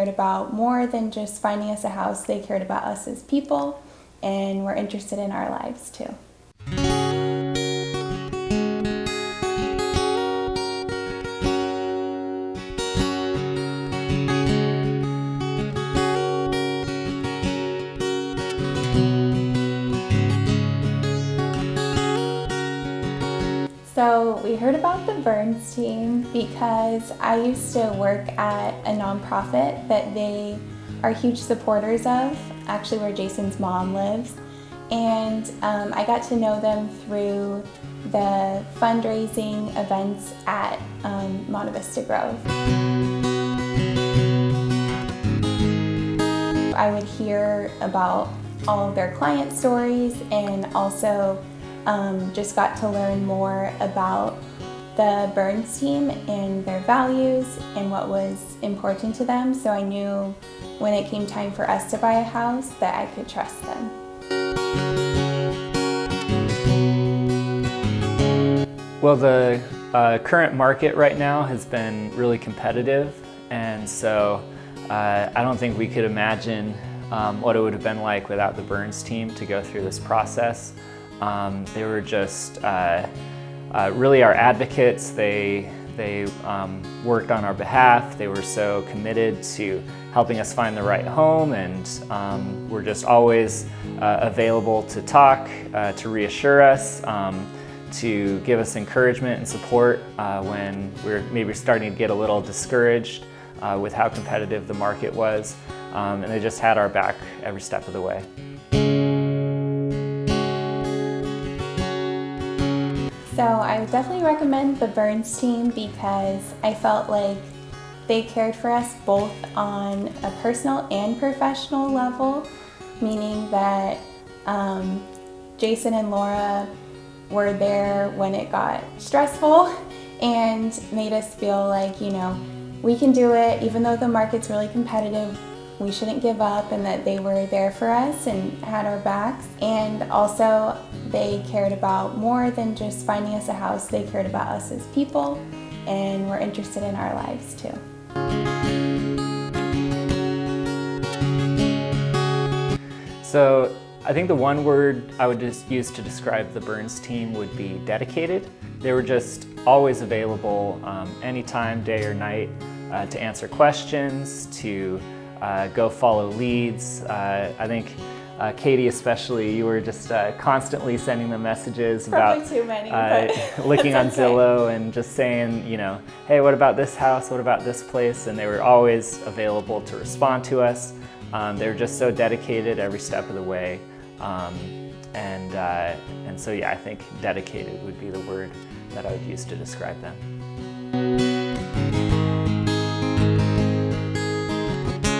cared about more than just finding us a house. They cared about us as people and were interested in our lives too. So we heard about the Berns Team because I used to work at a nonprofit that they are huge supporters of, actually where Jason's mom lives. And I got to know them through the fundraising events at Monte Vista Grove. I would hear about all of their client stories and also just got to learn more about the Berns Team and their values and what was important to them, so I knew when it came time for us to buy a house that I could trust them. Well, the current market right now has been really competitive, and so I don't think we could imagine what it would have been like without the Berns Team to go through this process. They were just really our advocates. They worked on our behalf. They were so committed to helping us find the right home, and were just always available to talk, to reassure us, to give us encouragement and support when we were maybe starting to get a little discouraged with how competitive the market was. And they just had our back every step of the way. So I would definitely recommend the Berns Team because I felt like they cared for us both on a personal and professional level, meaning that Jason and Laura were there when it got stressful and made us feel like, you know, we can do it even though the market's really competitive. We shouldn't give up, and that they were there for us and had our backs. And also they cared about more than just finding us a house. They cared about us as people and were interested in our lives too. So I think the one word I would just use to describe the Berns Team would be dedicated. They were just always available anytime, day or night, to answer questions, to go follow leads. I think Katie especially, you were just constantly sending them messages Probably about too many, looking on okay. Zillow and just saying, you know, hey, what about this house? What about this place? And they were always available to respond to us. They were just so dedicated every step of the way. And so yeah, I think dedicated would be the word that I would use to describe them.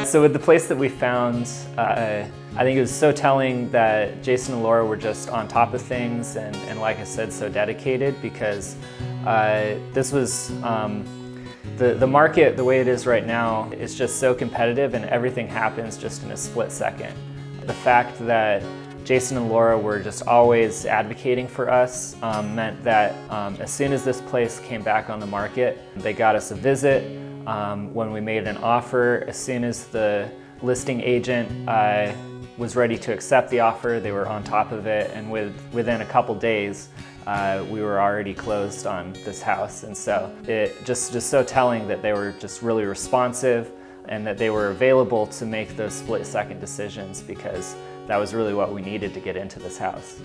So with the place that we found, I think it was so telling that Jason and Laura were just on top of things and like I said, so dedicated, because this was, the market, the way it is right now, is just so competitive and everything happens just in a split second. The fact that Jason and Laura were just always advocating for us meant that as soon as this place came back on the market, they got us a visit. When we made an offer, as soon as the listing agent was ready to accept the offer, they were on top of it, and within a couple days, we were already closed on this house. And so it just so telling that they were just really responsive and that they were available to make those split-second decisions, because that was really what we needed to get into this house.